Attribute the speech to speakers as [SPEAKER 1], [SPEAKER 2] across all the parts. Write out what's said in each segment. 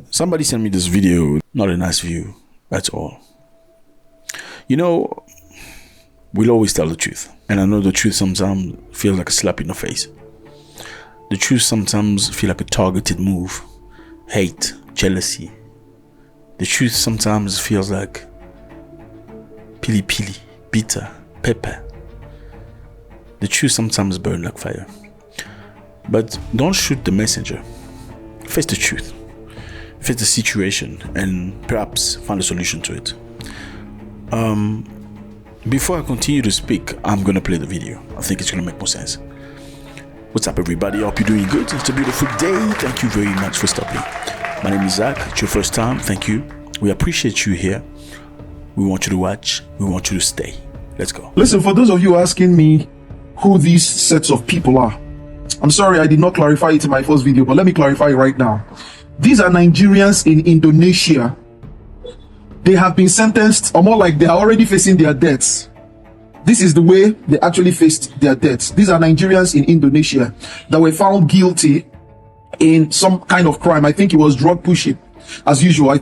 [SPEAKER 1] Somebody sent me this video, not a nice view at all. You know, we'll always tell the truth. And I know the truth sometimes feels like a slap in the face. The truth sometimes feels like a targeted move. Hate, jealousy. The truth sometimes feels like pili pili, bitter, pepper. The truth sometimes burns like fire. But don't shoot the messenger. Face the truth. Face the situation and perhaps find a solution to it. Before I continue to speak, I'm gonna play the video. I think it's gonna make more sense. What's up, everybody? I hope you're doing good. It's a beautiful day. Thank you very much for stopping. My name is Zack. It's your first time. Thank you. We appreciate you here. We want you to watch. We want you to stay. Let's go.
[SPEAKER 2] Listen, for those of you asking me who these sets of people are, I'm sorry I did not clarify it in my first video, but let me clarify it right now. These are Nigerians in Indonesia. They have been sentenced, or more like they are already facing their deaths. This is the way they actually faced their deaths. These are Nigerians in Indonesia that were found guilty in some kind of crime. I think it was drug pushing as usual.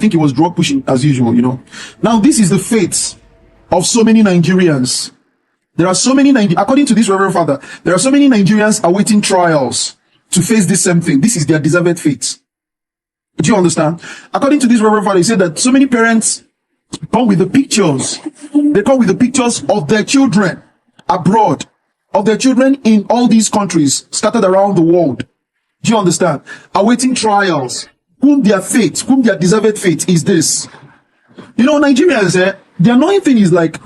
[SPEAKER 2] You know. Now, this is the fate of so many Nigerians. There are so many, according to this Reverend Father, there are so many Nigerians awaiting trials to face this same thing. This is their deserved fate. Do you understand? According to this Reverend Father, he said that so many parents come with the pictures. They come with the pictures of their children abroad, of their children in all these countries scattered around the world. Do you understand? Awaiting trials, whom their deserved fate is this. You know, Nigerians, the annoying thing is, like,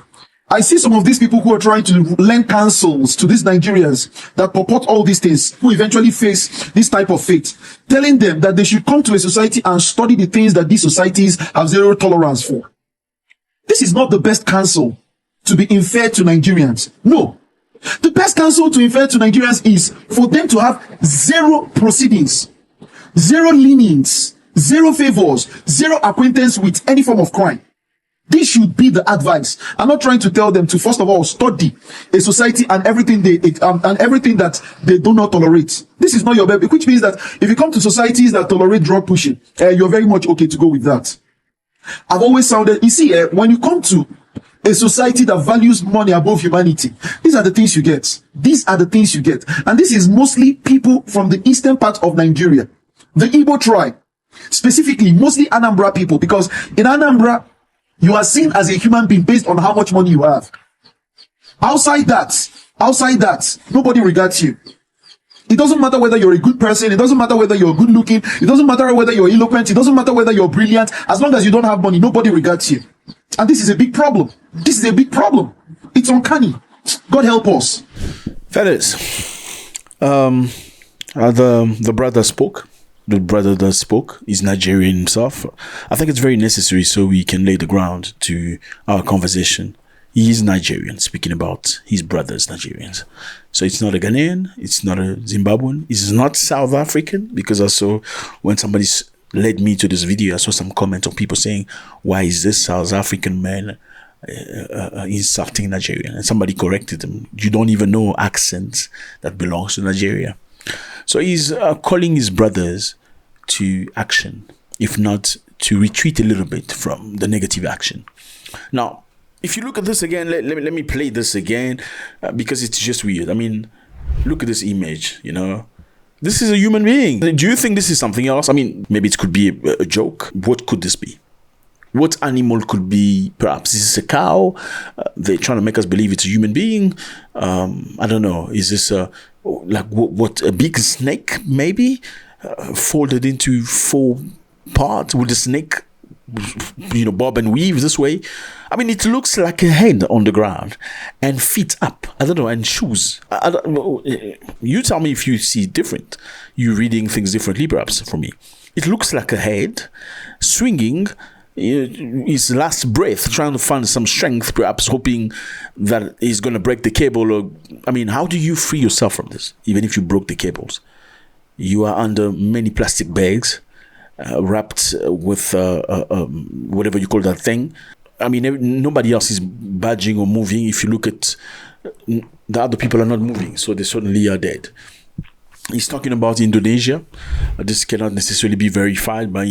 [SPEAKER 2] I see some of these people who are trying to lend counsels to these Nigerians that purport all these things, who eventually face this type of fate, telling them that they should come to a society and study the things that these societies have zero tolerance for. This is not the best counsel to be inferred to Nigerians. No. The best counsel to infer to Nigerians is for them to have zero proceedings, zero leanings, zero favors, zero acquaintance with any form of crime. This should be the advice. I'm not trying to tell them to, first of all, study a society and everything that they do not tolerate. This is not your baby, which means that if you come to societies that tolerate drug pushing, you're very much okay to go with that. I've always sounded, you see, when you come to a society that values money above humanity, these are the things you get. These are the things you get. And this is mostly people from the eastern part of Nigeria, the Igbo tribe, specifically, mostly Anambra people, because in Anambra, you are seen as a human being based on how much money you have. Outside that, nobody regards you. It doesn't matter whether you're a good person. It doesn't matter whether you're good looking. It doesn't matter whether you're eloquent. It doesn't matter whether you're brilliant. As long as you don't have money, nobody regards you. And this is a big problem. This is a big problem. It's uncanny. God help us.
[SPEAKER 1] Fellas, the brother spoke. The brother that spoke is Nigerian himself. I think it's very necessary so we can lay the ground to our conversation. He is Nigerian, speaking about his brothers, Nigerians. So it's not a Ghanaian, it's not a Zimbabwean, it's not South African, because I saw when somebody led me to this video, I saw some comments of people saying, why is this South African man insulting Nigerian? And somebody corrected him. You don't even know accents that belongs to Nigeria. So he's calling his brothers to action, if not to retreat a little bit from the negative action. Now, if you look at this again, let me play this again, because it's just weird. I mean, look at this image, you know. This is a human being. Do you think this is something else? I mean, maybe it could be a joke. What could this be? What animal could be? Perhaps is this a cow? They're trying to make us believe it's a human being. I don't know. Is this what a big snake maybe folded into 4 parts with the snake, you know, bob and weave this way? I mean, it looks like a head on the ground and feet up. I don't know, and shoes. I don't know. You tell me if you see different. You're reading things differently, perhaps, from me. It looks like a head swinging his last breath, trying to find some strength, perhaps hoping that he's going to break the cable. Or, I mean, how do you free yourself from this? Even if you broke the cables, you are under many plastic bags, wrapped with whatever you call that thing. I mean, nobody else is budging or moving. If you look at the other people are not moving, so they certainly are dead. He's talking about Indonesia. This cannot necessarily be verified by,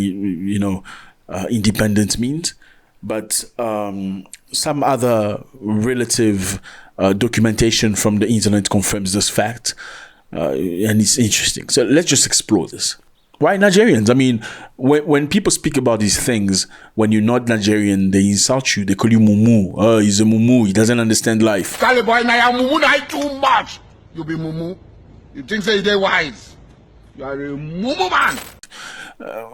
[SPEAKER 1] independent means, but some other relative documentation from the internet confirms this fact, and it's interesting. So let's just explore this. Why Nigerians? I mean, when people speak about these things, when you're not Nigerian, they insult you. They call you mumu. Oh, he's a mumu. He doesn't understand life.
[SPEAKER 3] Cali boy, now mumu not too much. You be mumu. You think say they wise? You are a mumu man.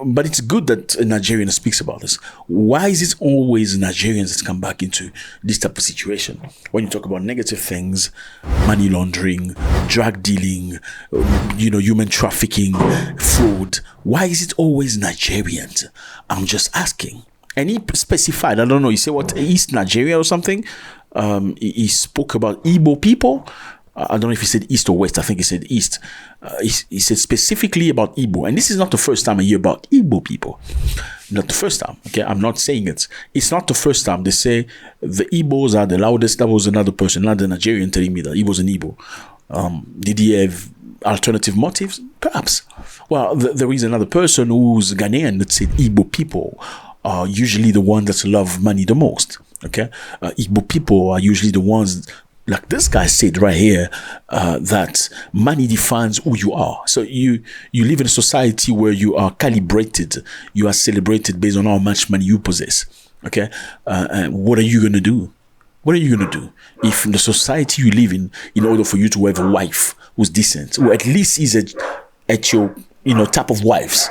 [SPEAKER 1] But it's good that a Nigerian speaks about this. Why is it always Nigerians that come back into this type of situation? When you talk about negative things, money laundering, drug dealing, human trafficking, fraud, why is it always Nigerians? I'm just asking. And he specified, I don't know, he said what, East Nigeria or something? He spoke about Igbo people. I don't know if he said East or West. I think he said East. He said specifically about Igbo. And this is not the first time I hear about Igbo people. Not the first time. Okay, I'm not saying it. It's not the first time they say the Igbos are the loudest. That was another person, not the Nigerian, telling me that he was an Igbo. Did he have alternative motives? Perhaps. Well, there is another person who's Ghanaian that said Igbo people are usually the ones that love money the most. Okay, Igbo people are usually the ones, like this guy said right here, that money defines who you are. So you live in a society where you are calibrated, you are celebrated based on how much money you possess. Okay, and what are you going to do? What are you going to do if in the society you live in order for you to have a wife who's decent, or at least is at your type of wives,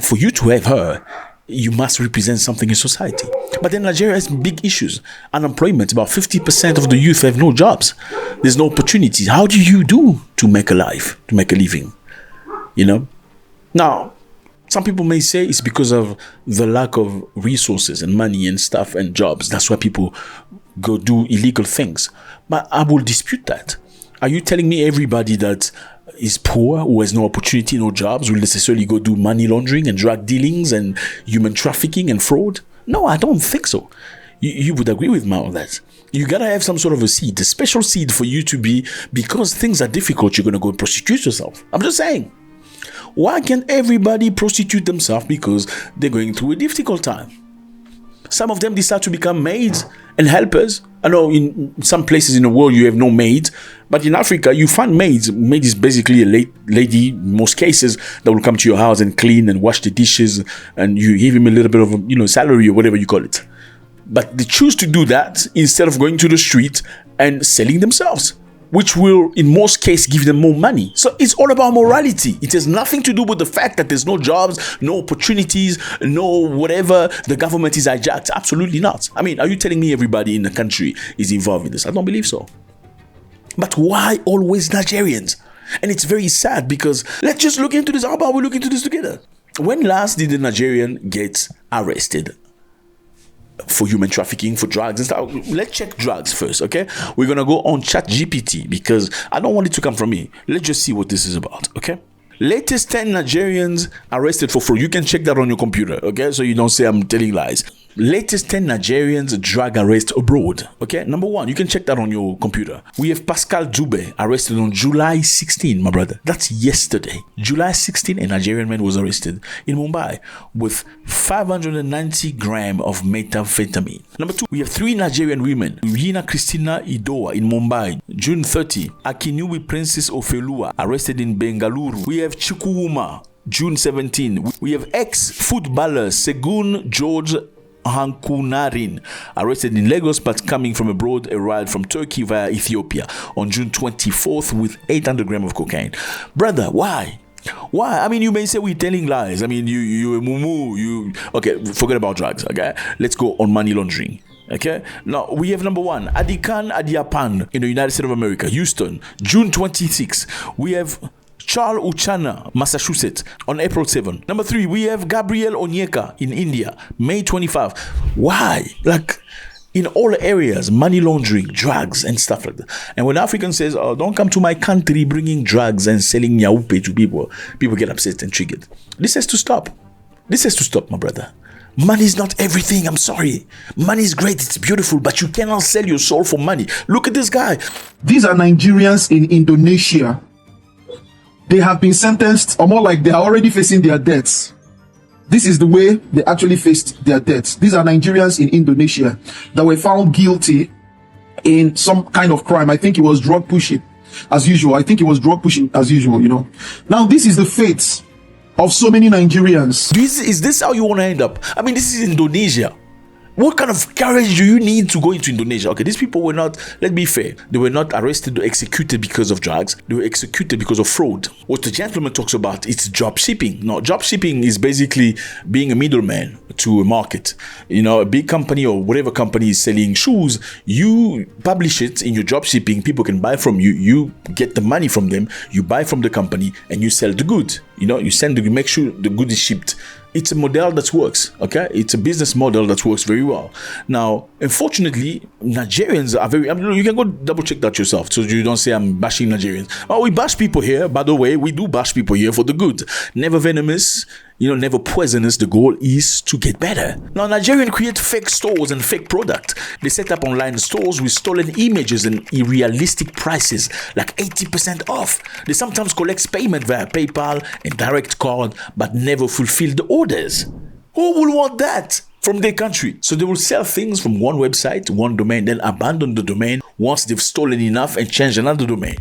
[SPEAKER 1] for you to have her, you must represent something in society. But then Nigeria has big issues. Unemployment, about 50% of the youth have no jobs. There's no opportunities. How do you do to make a life, to make a living? Now, some people may say it's because of the lack of resources and money and stuff and jobs. That's why people go do illegal things. But I will dispute that. Are you telling me everybody that is poor, who has no opportunity, no jobs, will necessarily go do money laundering and drug dealings and human trafficking and fraud? No, I don't think so. You would agree with me on that. You gotta have some sort of a seed, a special seed for you to be, because things are difficult, you're gonna go and prostitute yourself. I'm just saying. Why can't everybody prostitute themselves because they're going through a difficult time? Some of them decide to become maids and helpers. I know in some places in the world you have no maids, but in Africa you find maids. Maid is basically a lady, in most cases, that will come to your house and clean and wash the dishes, and you give him a little bit of salary or whatever you call it. But they choose to do that instead of going to the street and selling themselves, which will in most cases give them more money. So it's all about morality. It has nothing to do with the fact that there's no jobs, no opportunities, no whatever, the government is hijacked. Absolutely not. I mean, are you telling me everybody in the country is involved in this? I don't believe so. But why always Nigerians? And it's very sad, because let's just look into this. How about we look into this together? When last did a Nigerian get arrested for human trafficking, for drugs and stuff? Let's check drugs first, okay? We're gonna go on ChatGPT, because I don't want it to come from me. Let's just see what this is about, okay? Latest 10 Nigerians arrested for fraud. You can check that on your computer, okay? So you don't say I'm telling lies. Latest 10 Nigerians drug arrest abroad, okay? Number 1, you can check that on your computer. We have Pascal Dube arrested on July 16, my brother. That's yesterday. July 16, a Nigerian man was arrested in Mumbai with 590 grams of methamphetamine. Number 2, we have 3 Nigerian women. Rina Christina Idoa in Mumbai, June 30. Akinyubi Princess Ofelua arrested in Bengaluru. We have Chukwuma, June 17. We have ex-footballer Segun George Hankunarin arrested in Lagos but coming from abroad, arrived from Turkey via Ethiopia on June 24th with 800 grams of cocaine. Brother, why? I mean, you may say we're telling lies. I mean, you a mumu. Okay, forget about drugs. Okay, let's go on money laundering. Okay, now we have number 1, Adikan Adiapan in the United States of America, Houston, June 26. We have Charles Uchana, Massachusetts, on April 7. Number 3, we have Gabriel Onyeka in India, May 25. Why? Like, in all areas, money laundering, drugs, and stuff like that. And when African says, oh, don't come to my country bringing drugs and selling nyaupe to people, people get upset and triggered. This has to stop. This has to stop, my brother. Money is not everything. I'm sorry. Money is great. It's beautiful, but you cannot sell your soul for money. Look at this guy.
[SPEAKER 2] These are Nigerians in Indonesia they have been sentenced, or more like they are already facing their debts. This is the way they actually faced their debts. These are Nigerians in Indonesia that were found guilty in some kind of crime. I think it was drug pushing as usual. Now, this is the fate of so many Nigerians.
[SPEAKER 1] Is this how you want to end up? I mean, this is Indonesia. What kind of courage do you need to go into Indonesia? Okay, these people were not, let's be fair, they were not arrested or executed because of drugs. They were executed because of fraud. What the gentleman talks about is job shipping. No, job shipping is basically being a middleman to a market. You know, a big company or whatever company is selling shoes, you publish it in your job shipping, people can buy from you, you get the money from them, you buy from the company and you sell the goods. You know, you make sure the good is shipped. It's a model that works, okay? It's a business model that works very well. Now, unfortunately, Nigerians are very, I mean, you can go double check that yourself so you don't say I'm bashing Nigerians. Oh, we bash people here, by the way, we do bash people here for the good. Never venomous, never poisonous. The goal is to get better. Now, Nigerians create fake stores and fake product. They set up online stores with stolen images and unrealistic prices, like 80% off. They sometimes collect payment via PayPal and direct card, but never fulfill the orders. Who will want that from their country? So they will sell things from one website, one domain, then abandon the domain once they've stolen enough and change another domain.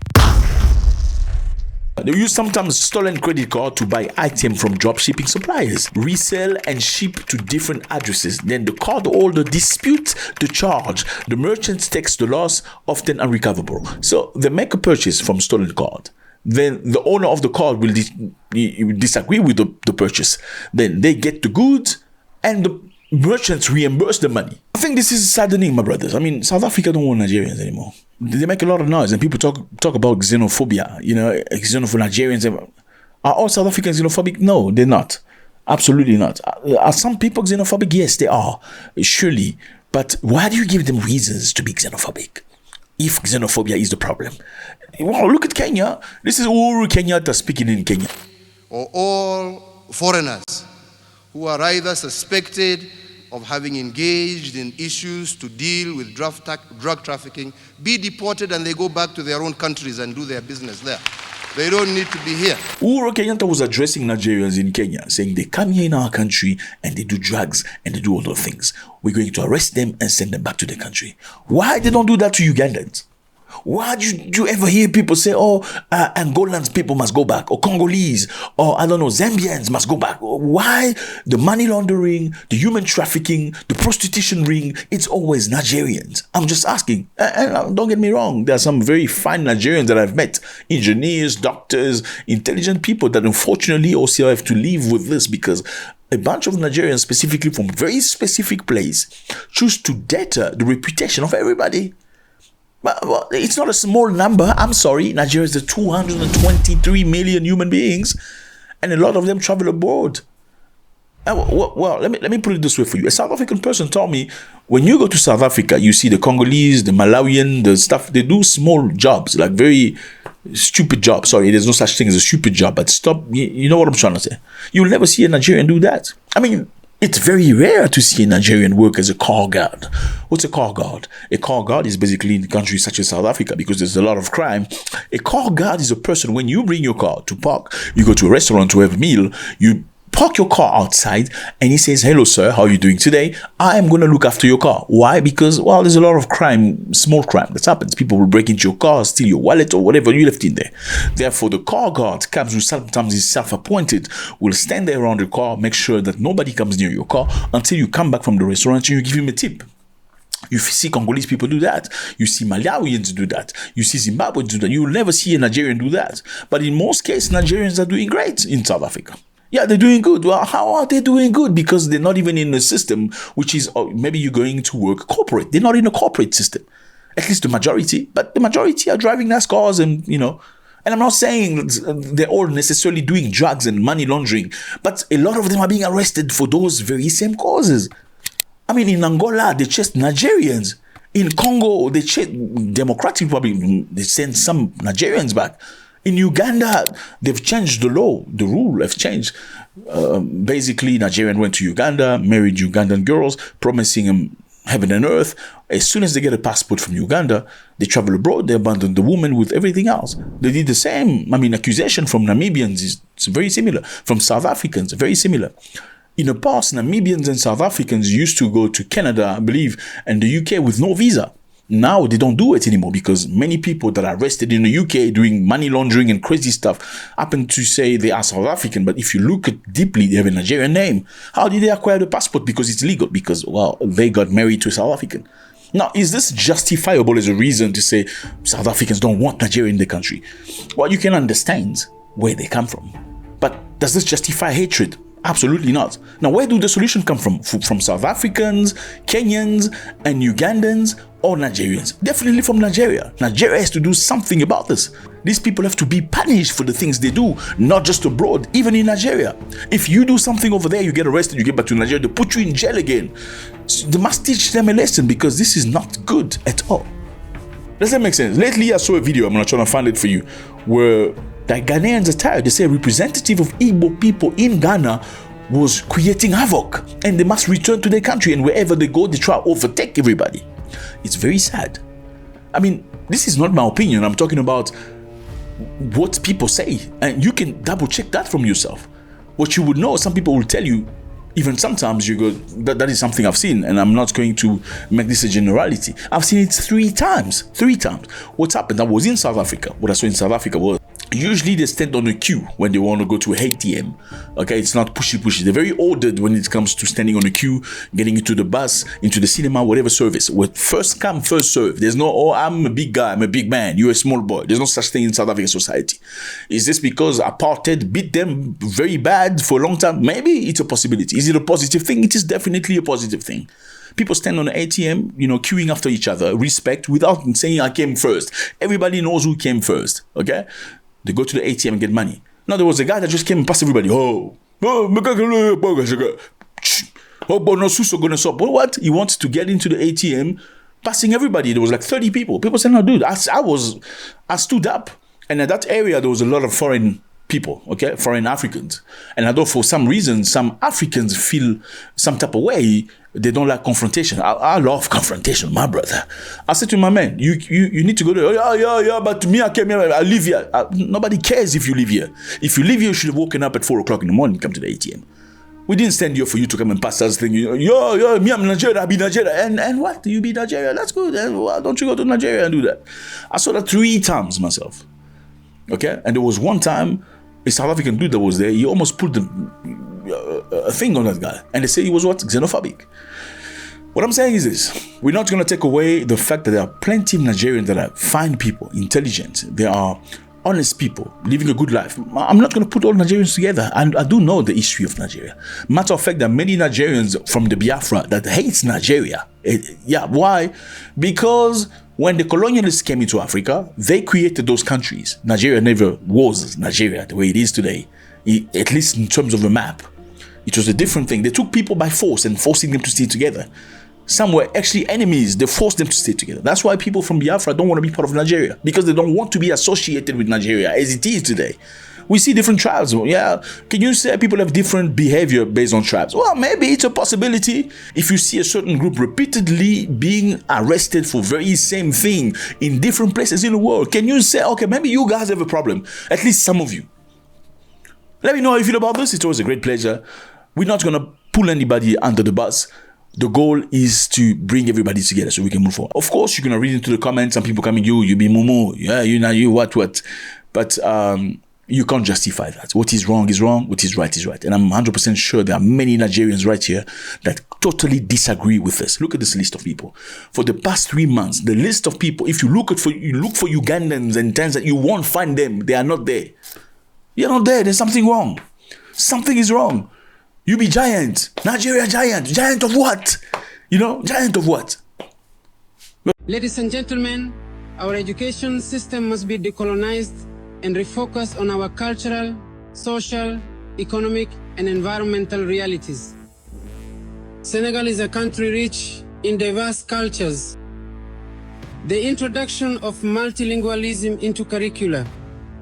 [SPEAKER 1] They use sometimes stolen credit card to buy items from dropshipping suppliers, resell and ship to different addresses. Then the card holder disputes the charge. The merchant takes the loss, often unrecoverable. So they make a purchase from stolen card. Then the owner of the card will disagree with the purchase. Then they get the goods and the merchants reimburse the money. I think this is saddening, my brothers. I mean, South Africa don't want Nigerians anymore. They make a lot of noise and people talk about xenophobia, xenophobic Nigerians. Are all South Africans xenophobic? No, they're not. Absolutely not. Are some people xenophobic? Yes, they are. Surely. But why do you give them reasons to be xenophobic if xenophobia is the problem? Wow, look at Kenya. This is Uhuru Kenyatta speaking in Kenya.
[SPEAKER 4] Or all foreigners who are either suspected of having engaged in issues to deal with drug trafficking be deported and they go back to their own countries and do their business there. They don't need to be here.
[SPEAKER 1] Uhuru Kenyatta was addressing Nigerians in Kenya, saying they come here in our country and they do drugs and they do all those things. We're going to arrest them and send them back to their country. Why they don't do that to Ugandans? Why do you ever hear people say, Angolans people must go back, or Congolese, or I don't know, Zambians must go back? Why the money laundering, the human trafficking, the prostitution ring, it's always Nigerians? I'm just asking. And don't get me wrong, there are some very fine Nigerians that I've met, engineers, doctors, intelligent people that unfortunately also have to live with this because a bunch of Nigerians, specifically from a very specific place, choose to deter the reputation of everybody. But it's not a small number. I'm sorry. Nigeria is 223 million human beings, and a lot of them travel abroad. Well, let me put it this way for you. A South African person told me, when you go to South Africa, you see the Congolese, the Malawian, the stuff. They do small jobs, like very stupid jobs. Sorry, there's no such thing as a stupid job. But stop. You know what I'm trying to say. You'll never see a Nigerian do that. I mean, it's very rare to see a Nigerian work as a car guard. What's a car guard? A car guard is basically in countries such as South Africa, because there's a lot of crime. A car guard is a person, when you bring your car to park, you go to a restaurant to have a meal, you park your car outside and he says, "Hello sir, how are you doing today? I am going to look after your car." Why? Because, well, there's a lot of crime, small crime that happens. People will break into your car, steal your wallet or whatever you left in there. Therefore, the car guard comes, who sometimes is self-appointed, will stand there around the car, make sure that nobody comes near your car until you come back from the restaurant and you give him a tip. You see Congolese people do that. You see Malawians do that. You see Zimbabweans do that. You will never see a Nigerian do that. But in most cases, Nigerians are doing great in South Africa. Yeah, they're doing good. Well, how are they doing good? Because they're not even in a system, which is, maybe you're going to work corporate. They're not in a corporate system. At least the majority. But the majority are driving nice cars and, and I'm not saying they're all necessarily doing drugs and money laundering, but a lot of them are being arrested for those very same causes. I mean, in Angola, they chased Nigerians. In Congo, they chased Democratic Republic. They sent some Nigerians back. In Uganda, they've changed the law. The rule have changed. Basically, Nigerian went to Uganda, married Ugandan girls, promising them heaven and earth. As soon as they get a passport from Uganda, they travel abroad, they abandon the woman with everything else. They did the same. Accusation from Namibians is very similar. From South Africans, very similar. In the past, Namibians and South Africans used to go to Canada, I believe, and the UK with no visa. Now they don't do it anymore because many people that are arrested in the UK doing money laundering and crazy stuff happen to say they are South African. But if you look at deeply, they have a Nigerian name. How did they acquire the passport? Because it's legal. Because, well, they got married to a South African. Now, is this justifiable as a reason to say South Africans don't want Nigeria in the country? Well, you can understand where they come from. But does this justify hatred? Absolutely not. Now, where do the solutions come from? From South Africans, Kenyans, and Ugandans, or Nigerians? Definitely from Nigeria. Nigeria has to do something about this. These people have to be punished for the things they do, not just abroad, even in Nigeria. If you do something over there, you get arrested, you get back to Nigeria, they put you in jail again. So they must teach them a lesson because this is not good at all. Does that make sense? Lately, I saw a video, I'm not trying to find it for you, where the Ghanaians are tired. They say a representative of Igbo people in Ghana was creating havoc and they must return to their country, and wherever they go, they try to overtake everybody. It's very sad. This is not my opinion. I'm talking about what people say, and you can double check that from yourself. What you would know, some people will tell you, even sometimes you go, that is something I've seen, and I'm not going to make this a generality. I've seen it 3 times. What's happened? I was in South Africa. What I saw in South Africa was, usually they stand on a queue when they want to go to ATM. Okay, it's not pushy. They're very ordered when it comes to standing on a queue, getting into the bus, into the cinema, whatever service. With first come, first serve. There's no, oh, I'm a big guy, I'm a big man, you're a small boy. There's no such thing in South African society. Is this because apartheid beat them very bad for a long time? Maybe it's a possibility. Is it a positive thing? It is definitely a positive thing. People stand on the ATM, queuing after each other, respect, without saying I came first. Everybody knows who came first, okay? They go to the ATM and get money. Now, there was a guy that just came and passed everybody. What? He wants to get into the ATM, passing everybody. There was like 30 people. People said, no, dude, I stood up. And at that area, there was a lot of foreign people, okay? Foreign Africans. And although for some reason, some Africans feel some type of way, they don't like confrontation. I love confrontation, my brother. I said to my man, you need to go there. Yeah, but me, I came here, I live here. Nobody cares if you live here. If you live here, you should have woken up at 4 o'clock in the morning and come to the ATM. We didn't stand here for you to come and pass us thing. Me, I'm Nigeria, I be Nigeria. And what? You be Nigeria? That's good. And why don't you go to Nigeria and do that? I saw that 3 times myself. Okay? And there was one time, a South African dude that was there, he almost put a thing on that guy. And they say he was what? Xenophobic. What I'm saying is this. We're not going to take away the fact that there are plenty of Nigerians that are fine people, intelligent. They are honest people, living a good life. I'm not going to put all Nigerians together. And I do know the history of Nigeria. Matter of fact, there are many Nigerians from the Biafra that hates Nigeria. Why? Because when the colonialists came into Africa, they created those countries. Nigeria never was Nigeria the way it is today, at least in terms of the map. It was a different thing. They took people by force and forcing them to stay together. Some were actually enemies. They forced them to stay together. That's why people from Biafra don't want to be part of Nigeria, because they don't want to be associated with Nigeria as it is today. We see different tribes. Yeah, can you say people have different behavior based on tribes? Well, maybe it's a possibility. If you see a certain group repeatedly being arrested for very same thing in different places in the world, can you say, okay, maybe you guys have a problem? At least some of you. Let me know how you feel about this. It's always a great pleasure. We're not going to pull anybody under the bus. The goal is to bring everybody together so we can move forward. Of course, you're going to read into the comments. Some people coming, you be mumu. Yeah, you what. But you can't justify that. What is wrong is wrong. What is right is right. And I'm 100% sure there are many Nigerians right here that totally disagree with this. Look at this list of people. For the past 3 months, the list of people, if you look for Ugandans and Tanzanians, you won't find them. They are not there. You're not there. There's something wrong. Something is wrong. You be giant. Nigeria giant. Giant of what? Giant of what?
[SPEAKER 5] Ladies and gentlemen, our education system must be decolonized and refocus on our cultural, social, economic, and environmental realities. Senegal is a country rich in diverse cultures. The introduction of multilingualism into curricula,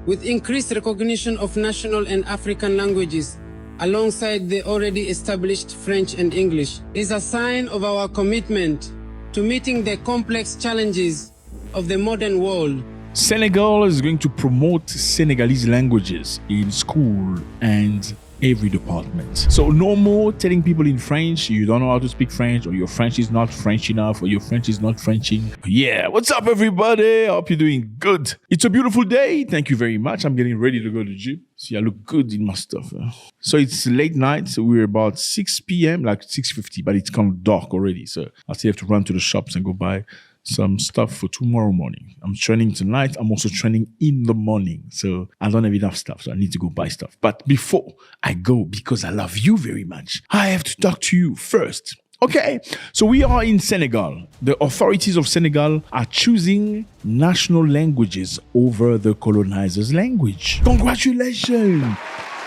[SPEAKER 5] with increased recognition of national and African languages, alongside the already established French and English, is a sign of our commitment to meeting the complex challenges of the modern world.
[SPEAKER 1] Senegal is going to promote Senegalese languages in school and every department. So no more telling people in French you don't know how to speak French, or your French is not French enough, or your French is not Frenching. Yeah, what's up everybody? I hope you're doing good. It's a beautiful day. Thank you very much. I'm getting ready to go to the gym. See, I look good in my stuff. So it's late night. So we're about 6 p.m., like 6:50, but it's kind of dark already. So I still have to run to the shops and go buy some stuff for tomorrow morning. I'm training tonight. I'm also training in the morning. So I don't have enough stuff. So I need to go buy stuff. But before I go, because I love you very much, I have to talk to you first. Okay, so we are in Senegal. The authorities of Senegal are choosing national languages over the colonizer's language. Congratulations!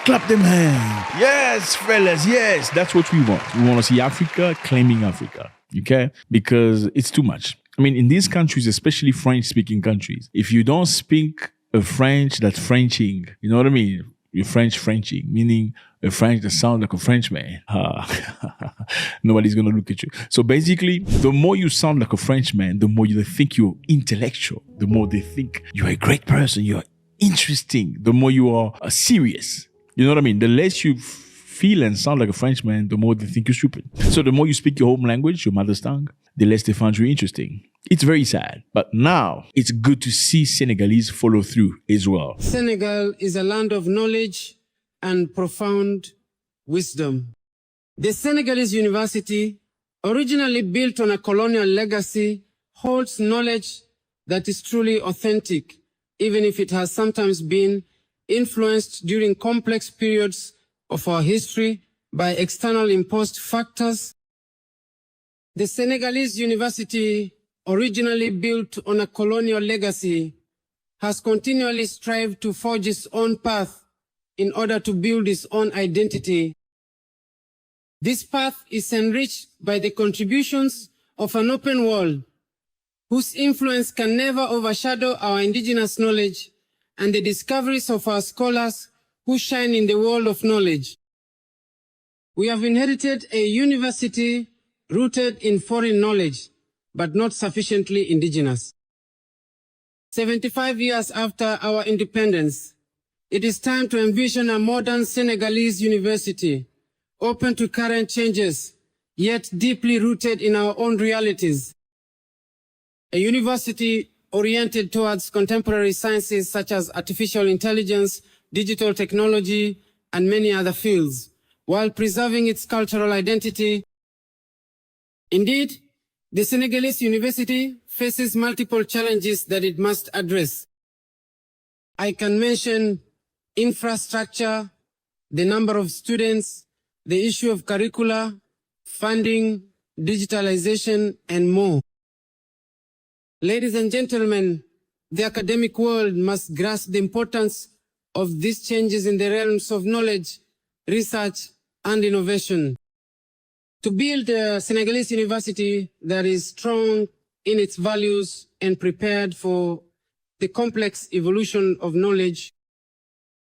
[SPEAKER 1] Clap them hands. Yes, fellas, yes. That's what we want. We want to see Africa claiming Africa. Okay? Because it's too much. I mean, in these countries, especially French-speaking countries, if you don't speak a French that's Frenching, you know what I mean? You're Frenching, meaning a French that sounds like a Frenchman. Nobody's going to look at you. So basically, the more you sound like a Frenchman, the more they think you're intellectual, the more they think you're a great person, you're interesting, the more you are serious. You know what I mean? The less you feel and sound like a Frenchman, the more they think you're stupid. So the more you speak your home language, your mother's tongue, the less they find you interesting. It's very sad. But now it's good to see Senegalese follow through as well.
[SPEAKER 5] Senegal is a land of knowledge and profound wisdom. The Senegalese University, originally built on a colonial legacy, holds knowledge that is truly authentic, even if it has sometimes been influenced during complex periods of our history by external imposed factors. The Senegalese University, originally built on a colonial legacy, has continually strived to forge its own path in order to build its own identity. This path is enriched by the contributions of an open world, whose influence can never overshadow our indigenous knowledge and the discoveries of our scholars who shine in the world of knowledge. We have inherited a university rooted in foreign knowledge, but not sufficiently indigenous. 75 years after our independence, it is time to envision a modern Senegalese university, open to current changes, yet deeply rooted in our own realities. A university oriented towards contemporary sciences such as artificial intelligence, digital technology, and many other fields, while preserving its cultural identity. Indeed, the Senegalese University faces multiple challenges that it must address. I can mention infrastructure, the number of students, the issue of curricula, funding, digitalization, and more. Ladies and gentlemen, the academic world must grasp the importance of these changes in the realms of knowledge, research, and innovation. To build a Senegalese university that is strong in its values and prepared for the complex evolution of knowledge,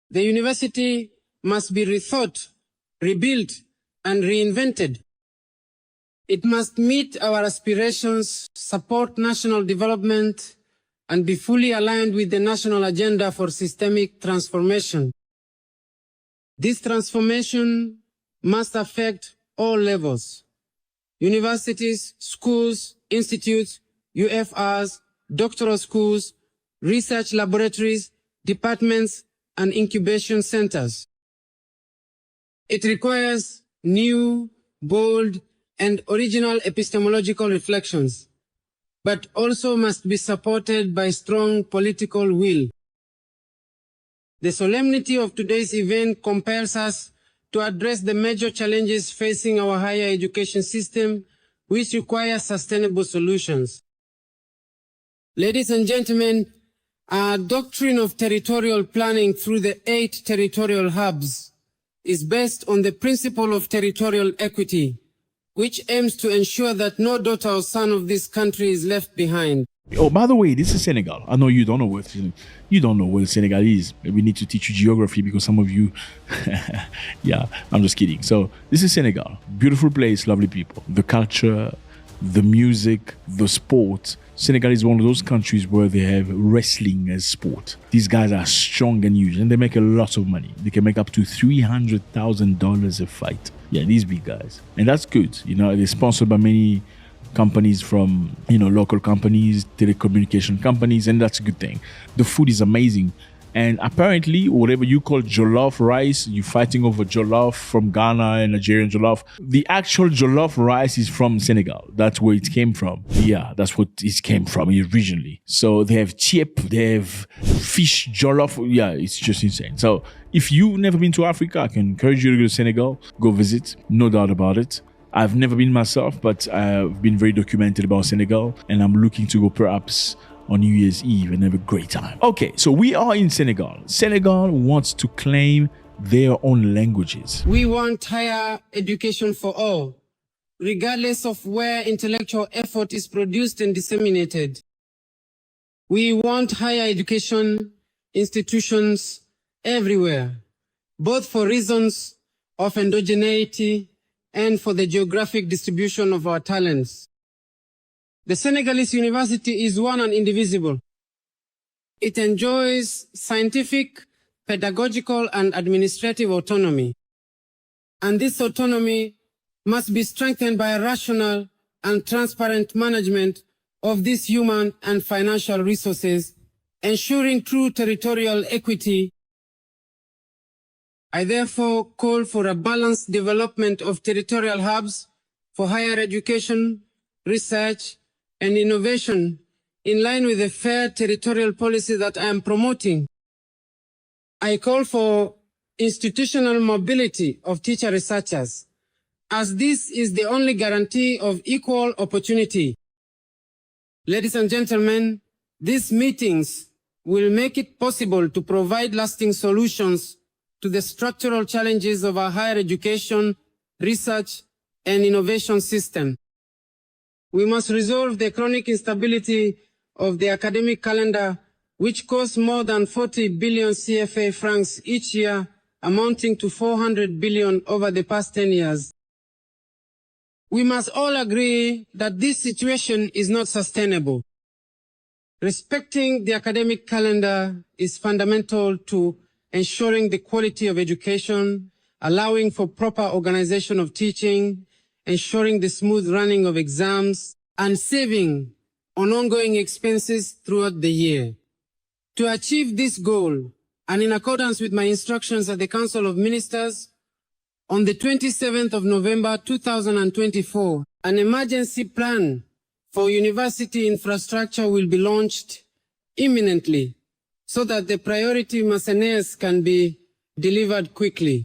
[SPEAKER 5] the university must be rethought, rebuilt, and reinvented. It must meet our aspirations, support national development, and be fully aligned with the national agenda for systemic transformation. This transformation must affect all levels: universities, schools, institutes, UFRs, doctoral schools, research laboratories, departments, and incubation centers. It requires new, bold, and original epistemological reflections, but also must be supported by strong political will. The solemnity of today's event compels us to address the major challenges facing our higher education system, which require sustainable solutions. Ladies and gentlemen, our doctrine of territorial planning through the 8 territorial hubs is based on the principle of territorial equity, which aims to ensure that no daughter or son of this country is left behind.
[SPEAKER 1] Oh, by the way, this is Senegal. I know you don't know where Senegal is. We need to teach you geography because some of you, yeah, I'm just kidding. So this is Senegal. Beautiful place, lovely people. The culture, the music, the sport. Senegal is one of those countries where they have wrestling as sport. These guys are strong and huge, and they make a lot of money. They can make up to $300,000 a fight. Yeah, these big guys. And that's good. You know, they're sponsored by many companies from, you know, local companies, telecommunication companies, and that's a good thing. The food is amazing. And apparently, whatever you call jollof rice, you're fighting over jollof from Ghana and Nigerian jollof. The actual jollof rice is from Senegal. That's where it came from. Yeah, that's what it came from originally. So they have chip, they have fish jollof. Yeah, it's just insane. So if you've never been to Africa, I can encourage you to go to Senegal. Go visit, no doubt about it. I've never been myself, but I've been very documented about Senegal, and I'm looking to go perhaps on New Year's Eve and have a great time. Okay, so we are in Senegal. Senegal wants to claim their own languages.
[SPEAKER 5] We want higher education for all, regardless of where intellectual effort is produced and disseminated. We want higher education institutions everywhere, both for reasons of endogeneity and for the geographic distribution of our talents. The Senegalese university is one and indivisible. It enjoys scientific, pedagogical, and administrative autonomy. And this autonomy must be strengthened by a rational and transparent management of these human and financial resources, ensuring true territorial equity. I therefore call for a balanced development of territorial hubs for higher education, research, and innovation in line with the fair territorial policy that I am promoting. I call for institutional mobility of teacher researchers, as this is the only guarantee of equal opportunity. Ladies and gentlemen, these meetings will make it possible to provide lasting solutions to the structural challenges of our higher education, research, and innovation system. We must resolve the chronic instability of the academic calendar, which costs more than 40 billion CFA francs each year, amounting to 400 billion over the past 10 years. We must all agree that this situation is not sustainable. Respecting the academic calendar is fundamental to ensuring the quality of education, allowing for proper organization of teaching, ensuring the smooth running of exams, and saving on ongoing expenses throughout the year. To achieve this goal, and in accordance with my instructions at the Council of Ministers, on the 27th of November 2024, an emergency plan for university infrastructure will be launched imminently so that the priority mercenaries can be delivered quickly.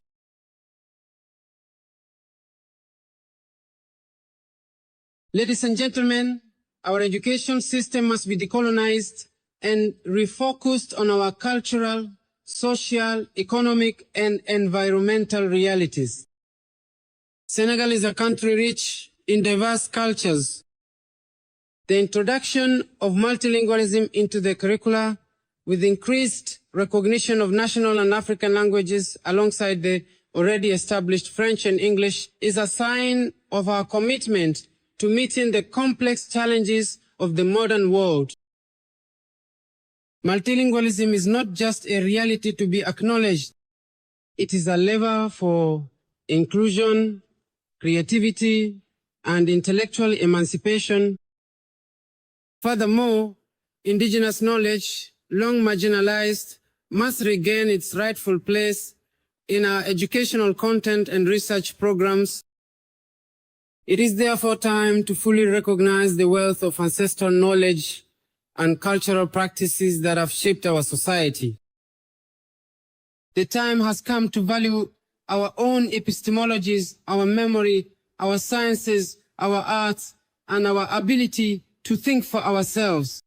[SPEAKER 5] Ladies and gentlemen, our education system must be decolonized and refocused on our cultural, social, economic, and environmental realities. Senegal is a country rich in diverse cultures. The introduction of multilingualism into the curricula, with increased recognition of national and African languages alongside the already established French and English, is a sign of our commitment to meeting the complex challenges of the modern world. Multilingualism is not just a reality to be acknowledged. It is a lever for inclusion, creativity, and intellectual emancipation. Furthermore, indigenous knowledge, long marginalized, must regain its rightful place in our educational content and research programs. It is therefore time to fully recognize the wealth of ancestral knowledge and cultural practices that have shaped our society. The time has come to value our own epistemologies, our memory, our sciences, our arts, and our ability to think for ourselves.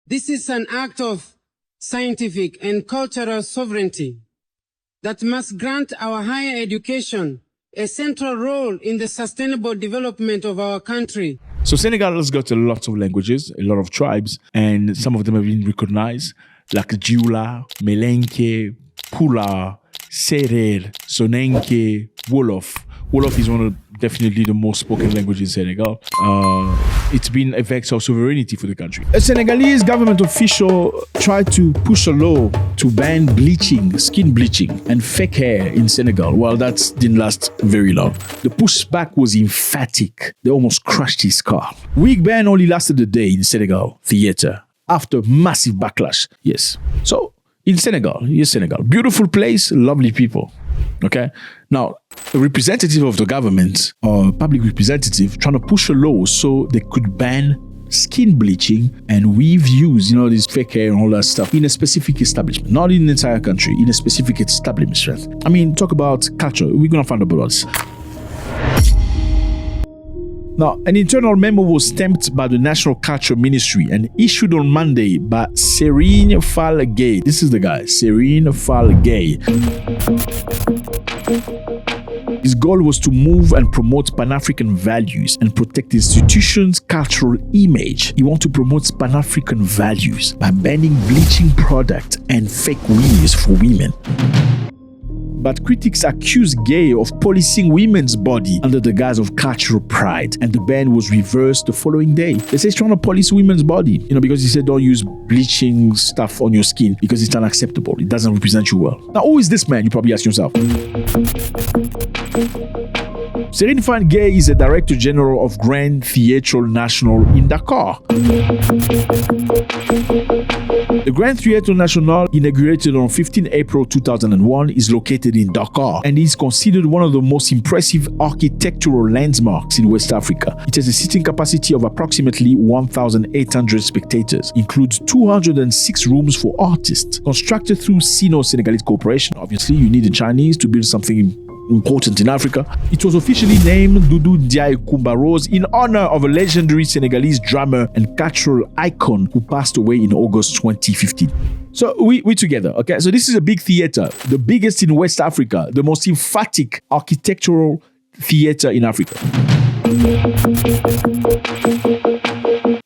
[SPEAKER 5] This is an act of scientific and cultural sovereignty that must grant our higher education a central role in the sustainable development of our country.
[SPEAKER 1] So Senegal has got a lot of languages, a lot of tribes, and some of them have been recognized, like Jula, Melenke, Pula, Serer, Sonenke, Wolof. Wolof is definitely the most spoken language in Senegal. It's been a vector of sovereignty for the country. A Senegalese government official tried to push a law to ban bleaching, skin bleaching, and fake hair in Senegal. Well, that didn't last very long. The pushback was emphatic. They almost crushed his car. Wig ban only lasted a day in Senegal theater after massive backlash. Yes. So, in Senegal, here's Senegal. Beautiful place, lovely people. Okay. Now, a representative of the government or public representative trying to push a law so they could ban skin bleaching and weave use, this fake hair and all that stuff in a specific establishment, not in the entire country, in a specific establishment. I mean, talk about culture. We're going to find out about this. Now, an internal memo was stamped by the National Culture Ministry and issued on Monday by Serine Fall Gay. This is the guy, Serine Fall Gay. His goal was to move and promote Pan-African values and protect the institution's cultural image. He wanted to promote Pan-African values by banning bleaching products and fake wigs for women. But critics accused Gay of policing women's body under the guise of cultural pride, and the ban was reversed the following day. They say he's trying to police women's body, because he said don't use bleaching stuff on your skin because it's unacceptable. It doesn't represent you well. Now, who is this man? You probably ask yourself. Serine Fall Gay is a Director General of Grand Theatre National in Dakar. The Grand Theatre National, inaugurated on 15 April 2001, is located in Dakar and is considered one of the most impressive architectural landmarks in West Africa. It has a seating capacity of approximately 1,800 spectators, includes 206 rooms for artists. Constructed through Sino-Senegalese cooperation, obviously you need the Chinese to build something important in Africa. It was officially named Doudou Ndiaye Coumba Rose in honor of a legendary Senegalese drummer and cultural icon who passed away in August 2015. So we together, okay? So this is a big theater, the biggest in West Africa, the most emphatic architectural theater in Africa.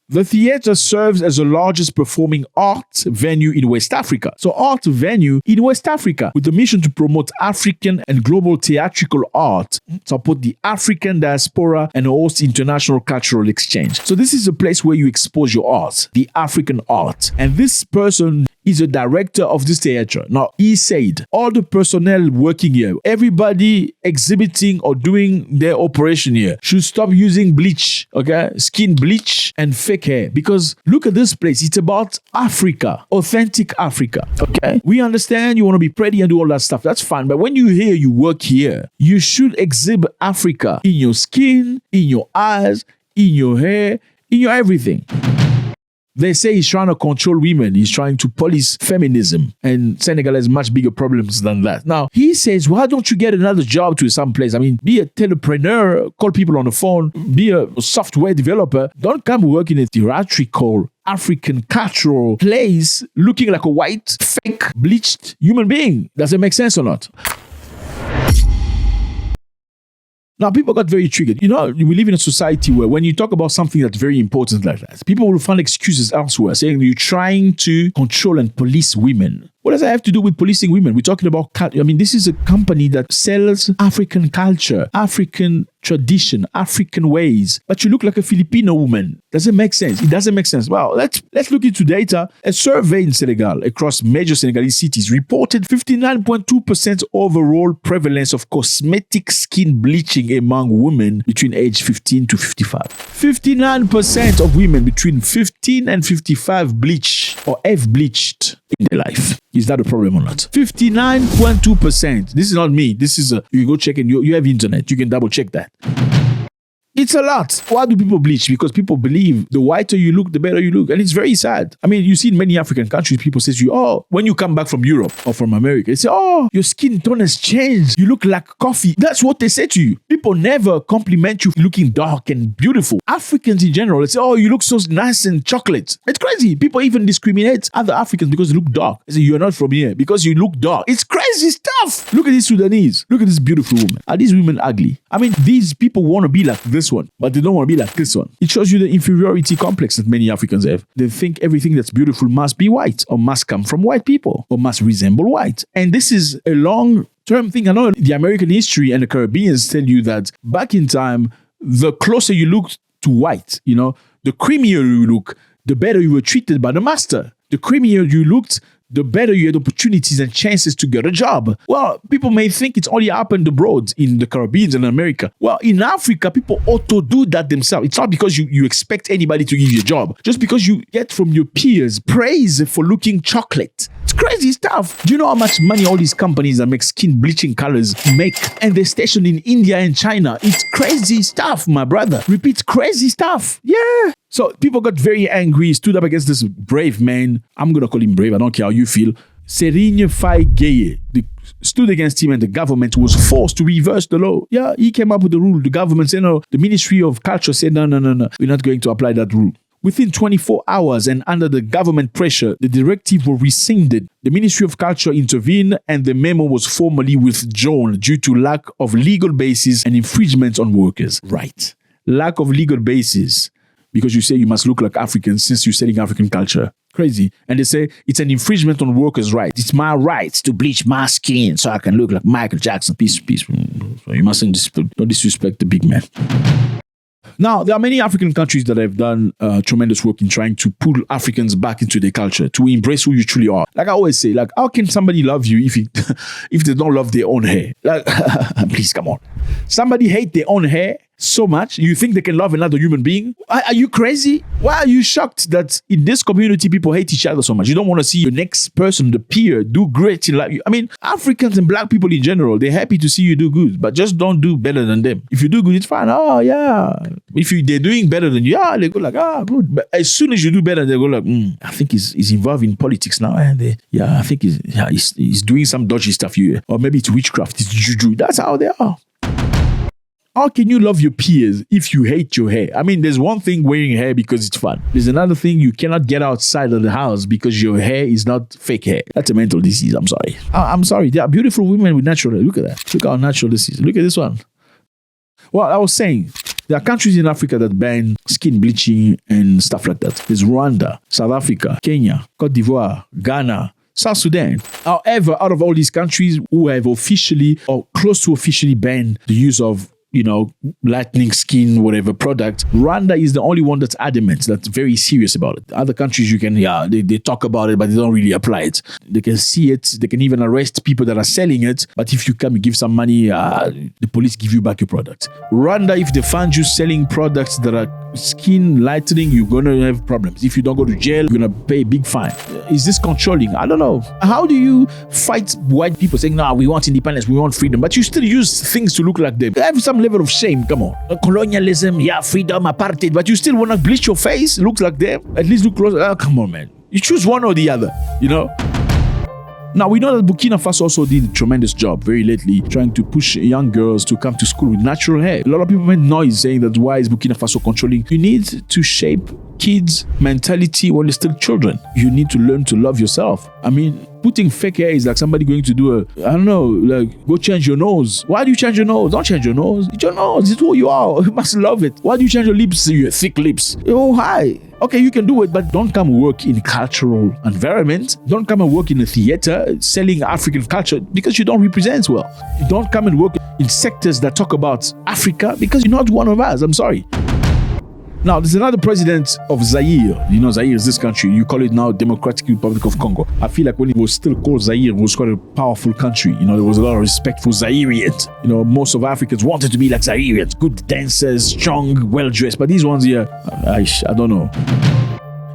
[SPEAKER 1] The theater serves as the largest performing arts venue in West Africa. So art venue in West Africa with the mission to promote African and global theatrical art, support the African diaspora and host international cultural exchange. So this is a place where you expose your art, the African art. And this person is a director of this theater. Now, he said, all the personnel working here, everybody exhibiting or doing their operation here should stop using bleach, okay? Skin bleach and fake hair. Because look at this place. It's about Africa, authentic Africa, okay? We understand you want to be pretty and do all that stuff. That's fine. But when you work here, you should exhibit Africa in your skin, in your eyes, in your hair, in your everything. They say he's trying to control women. He's trying to police feminism. And Senegal has much bigger problems than that. Now, he says, why don't you get another job to some place? I mean, be a telepreneur, call people on the phone, be a software developer. Don't come work in a theatrical African cultural place looking like a white, fake, bleached human being. Does it make sense or not? Now, people got very triggered. We live in a society where when you talk about something that's very important like that, people will find excuses elsewhere, saying you're trying to control and police women. What does that have to do with policing women? We're talking about culture. I mean, this is a company that sells African culture, African tradition, African ways. But you look like a Filipino woman. Does it make sense? It doesn't make sense. Well, let's look into data. A survey in Senegal across major Senegalese cities reported 59.2% overall prevalence of cosmetic skin bleaching among women between age 15 to 55. 59% of women between 15 and 55 bleach or have bleached in their life. Is that a problem or not? 59.2%. This is not me. This is you go check and you have internet. You can double check that. It's a lot. Why do people bleach? Because people believe the whiter you look, the better you look. And it's very sad. I mean, you see in many African countries, people say to you, when you come back from Europe or from America, they say, your skin tone has changed. You look like coffee. That's what they say to you. People never compliment you looking dark and beautiful. Africans in general, they say, you look so nice and chocolate. It's crazy. People even discriminate other Africans because they look dark. They say, you're not from here because you look dark. It's crazy stuff. Look at these Sudanese. Look at this beautiful woman. Are these women ugly? I mean, these people want to be like this one, but they don't want to be like this one. It shows you the inferiority complex that many Africans have. They think everything that's beautiful must be white or must come from white people or must resemble white. And this is a long term thing. I know the American history and the Caribbeans tell you that back in time, the closer you looked to white, the creamier you look, the better you were treated by the master. The creamier you looked, the better you had opportunities and chances to get a job. Well, people may think it's only happened abroad in the Caribbean and America. Well, in Africa, people auto-do that themselves. It's not because you expect anybody to give you a job. Just because you get from your peers praise for looking chocolate. It's crazy stuff. Do you know how much money all these companies that make skin bleaching colors make? And they're stationed in India and China. It's crazy stuff, my brother. Repeat, crazy stuff. Yeah. So people got very angry, stood up against this brave man. I'm going to call him brave. I don't care how you feel. Serigne Faye Gueye. They stood against him and the government was forced to reverse the law. Yeah, he came up with the rule. The government said no. The Ministry of Culture said no. We're not going to apply that rule. Within 24 hours and under the government pressure, the directive was rescinded. The Ministry of Culture intervened and the memo was formally withdrawn due to lack of legal basis and infringements on workers' rights. Lack of legal basis. Because you say you must look like Africans since you're selling African culture. Crazy. And they say it's an infringement on workers' rights. It's my right to bleach my skin so I can look like Michael Jackson. Peace. So you mustn't don't disrespect the big man. Now, there are many African countries that have done tremendous work in trying to pull Africans back into their culture, to embrace who you truly are. Like I always say, like, how can somebody love you if they don't love their own hair? Like, please, come on. Somebody hate their own hair so much, you think they can love another human being? Are you crazy? Why are you shocked that in this community people hate each other so much? You don't want to see your next person, the peer, do great in life. I mean, Africans and black people in general, they're happy to see you do good, but just don't do better than them. If you do good, it's fine. Oh, yeah. If they're doing better than you, they go like, good. But as soon as you do better, they go like, I think he's involved in politics now. And I think he's doing some dodgy stuff here. Or maybe it's witchcraft, it's juju. That's how they are. How can you love your peers if you hate your hair? I mean, there's one thing wearing hair because it's fun. There's another thing, you cannot get outside of the house because your hair is not fake hair. That's a mental disease. I'm sorry. I'm sorry. There are beautiful women with natural hair. Look at that. Look how natural this is. Look at this one. Well, I was saying, there are countries in Africa that ban skin bleaching and stuff like that. There's Rwanda, South Africa, Kenya, Cote d'Ivoire, Ghana, South Sudan. However, out of all these countries who have officially or close to officially banned the use of lightening skin, whatever product, Rwanda is the only one that's adamant, that's very serious about it. Other countries, you can, they talk about it, but they don't really apply it. They can see it, they can even arrest people that are selling it, but if you come and give some money, the police give you back your product. Rwanda, if they find you selling products that are skin lightening, you're gonna have problems. If you don't go to jail, you're gonna pay a big fine. Is this controlling? I don't know. How do you fight white people saying, no, we want independence, we want freedom, but you still use things to look like them? Have some level of shame, come on. Colonialism, freedom, apartheid, but you still want to bleach your face, look like them, at least look close. Come on, man. You choose one or the other, Now, we know that Burkina Faso also did a tremendous job very lately trying to push young girls to come to school with natural hair. A lot of people made noise saying that why is Burkina Faso controlling? You need to shape kids' mentality when they're still children. You need to learn to love yourself. I mean, putting fake hair is like somebody going to do go change your nose. Why do you change your nose? Don't change your nose. It's your nose. It's who you are. You must love it. Why do you change your lips? Your thick lips. Oh, hi. Okay, you can do it, but don't come work in cultural environment. Don't come and work in a theater selling African culture because you don't represent well. You don't come and work in sectors that talk about Africa because you're not one of us. I'm sorry. Now, there's another president of Zaire. Zaire is this country. You call it now Democratic Republic of Congo. I feel like when it was still called Zaire, it was quite a powerful country. There was a lot of respect for Zaireans. Most of Africans wanted to be like Zaireans. Good dancers, strong, well-dressed. But these ones here, I don't know.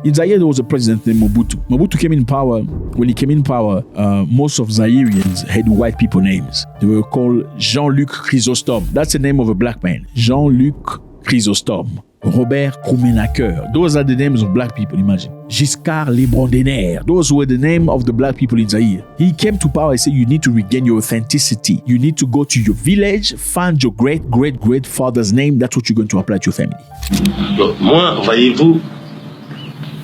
[SPEAKER 1] In Zaire, there was a president named Mobutu. Mobutu came in power. When he came in power, most of Zairians had white people names. They were called Jean-Luc Chrysostome. That's the name of a black man. Jean-Luc Chrysostome. Robert Koumenaker. Those are the names of black people, imagine. Giscard Lebrondener. Those were the name of the black people in Zaire. He came to power and said, you need to regain your authenticity. You need to go to your village, find your great-great-great-father's name. That's what you're going to apply to your family.
[SPEAKER 6] Donc, moi, voyez-vous,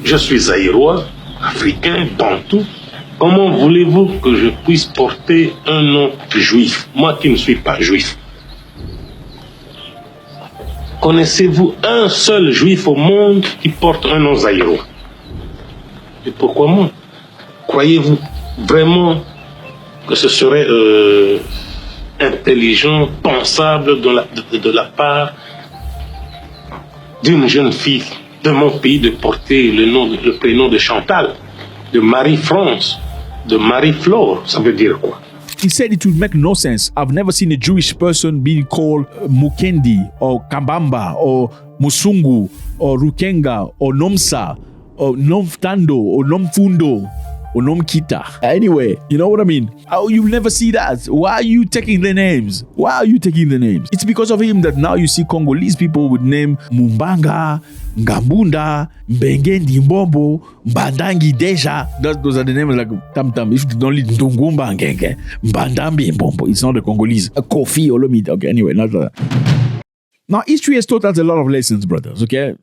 [SPEAKER 6] je suis zaïrois, africain, bantou. Comment voulez-vous que je puisse porter un nom juif? Moi qui ne suis pas juif. Connaissez-vous un seul juif au monde qui porte un nom zaïrois? Et pourquoi moi? Croyez-vous vraiment que ce serait intelligent, pensable de la part d'une jeune fille de mon pays de porter le prénom de Chantal, de Marie-France, de Marie-Flore. Ça veut dire quoi?
[SPEAKER 1] He said it would make no sense. I've never seen a Jewish person being called Mukendi or Kambamba or Musungu or Rukenga or Nomsa or Nomftando or Nomfundo or Nomkita. Anyway, you know what I mean? Oh, you'll never see that. Why are you taking the names? Why are you taking the names? It's because of him that now you see Congolese people with name Mumbanga, Ngambunda, Mbengendi Mbombo, Mbandangi Deja. Those are the names like Tam Tam. If it's only Ndungumba Ngenge, Mbandambi Mbombo. It's not the Congolese. Kofi Olomide. Okay, anyway, not that. Now, history has taught us a lot of lessons, brothers, okay?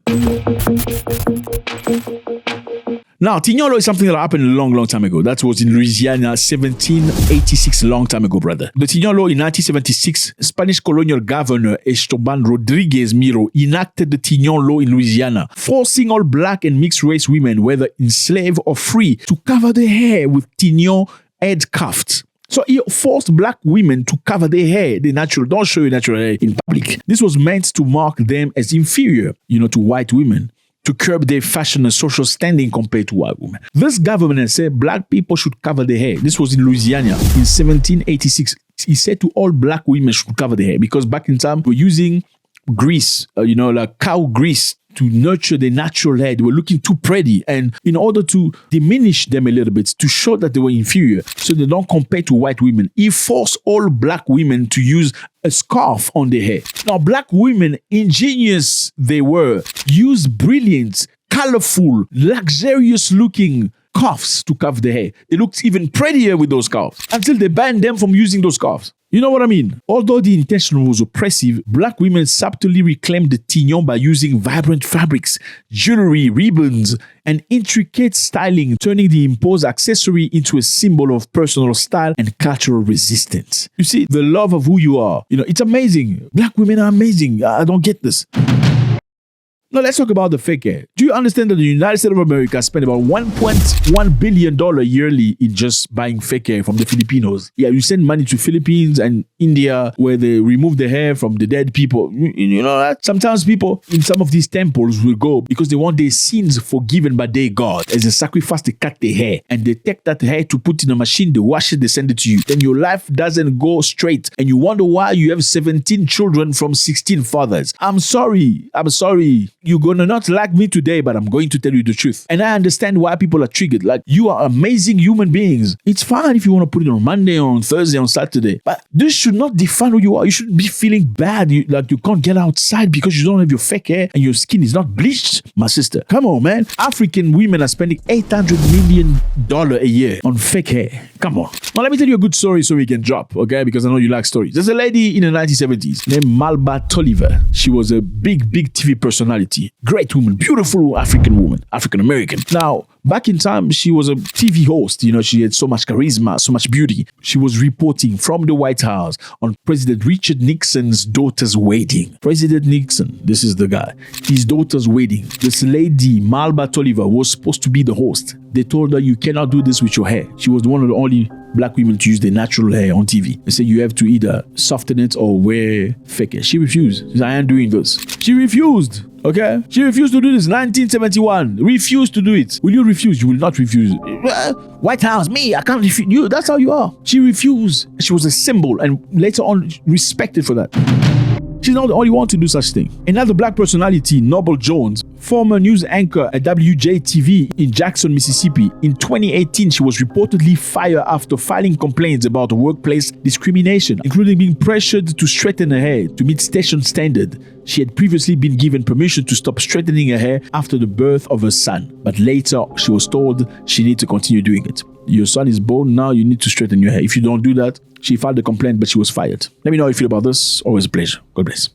[SPEAKER 1] Now, Tignolo is something that happened a long, long time ago. That was in Louisiana, 1786, a long time ago, brother. The Tignolo in 1976, Spanish colonial governor Esteban Rodriguez Miro enacted the Tignon law in Louisiana, forcing all black and mixed race women, whether enslaved or free, to cover their hair with Tignon head cuffs. So he forced black women to cover their hair, don't show your natural hair in public. This was meant to mark them as inferior, to white women, to curb their fashion and social standing compared to white women. This government said black people should cover their hair. This was in Louisiana in 1786. He said to all black women should cover their hair because back in time, we're using grease, like cow grease to nurture their natural hair. They were looking too pretty. And in order to diminish them a little bit, to show that they were inferior, so they don't compare to white women, he forced all black women to use a scarf on their hair. Now, black women, ingenious they were, used brilliant, colorful, luxurious-looking scarves to cover their hair. They looked even prettier with those scarves until they banned them from using those scarves. You know what I mean? Although the intention was oppressive, black women subtly reclaimed the tignon by using vibrant fabrics, jewelry, ribbons, and intricate styling, turning the imposed accessory into a symbol of personal style and cultural resistance. You see, the love of who you are, it's amazing. Black women are amazing. I don't get this. Now, let's talk about the fake hair. Do you understand that the United States of America spend about $1.1 billion yearly in just buying fake hair from the Filipinos? Yeah, you send money to Philippines and India where they remove the hair from the dead people. You know that? Sometimes people in some of these temples will go because they want their sins forgiven by their God. As a sacrifice, they cut their hair and they take that hair to put in a machine, they wash it, they send it to you. Then your life doesn't go straight and you wonder why you have 17 children from 16 fathers. I'm sorry. You're gonna not like me today, but I'm going to tell you the truth. And I understand why people are triggered. Like, you are amazing human beings. It's fine if you want to put it on Monday or on Thursday, on Saturday. But this should not define who you are. You shouldn't be feeling bad. Like you can't get outside because you don't have your fake hair and your skin is not bleached. My sister, come on, man. African women are spending $800 million a year on fake hair. Come on. Now, let me tell you a good story so we can drop, okay? Because I know you like stories. There's a lady in the 1970s named Malba Tolliver. She was a big TV personality. Great woman, beautiful African woman, African American. Now, back in time, she was a TV host. She had so much charisma, so much beauty. She was reporting from the White House on President Richard Nixon's daughter's wedding. President Nixon, this is the guy. His daughter's wedding. This lady, Malba Tolliver, was supposed to be the host. They told her, you cannot do this with your hair. She was one of the only black women to use their natural hair on TV. They said you have to either soften it or wear fake hair. She refused. She said, I am doing this. She refused. Okay? She refused to do this. 1971. Refused to do it. Will you refuse? You will not refuse. White House, me, I can't refuse. You, that's how you are. She refused. She was a symbol and later on respected for that. She's not the only one to do such thing. Another black personality, Noble Jones, former news anchor at WJTV in Jackson, Mississippi. In 2018, she was reportedly fired after filing complaints about workplace discrimination, including being pressured to straighten her hair to meet station standard. She had previously been given permission to stop straightening her hair after the birth of her son, but later she was told she needed to continue doing it. Your son is born, now you need to straighten your hair. If you don't do that, she filed a complaint, but she was fired. Let me know how you feel about this. Always a pleasure. God bless.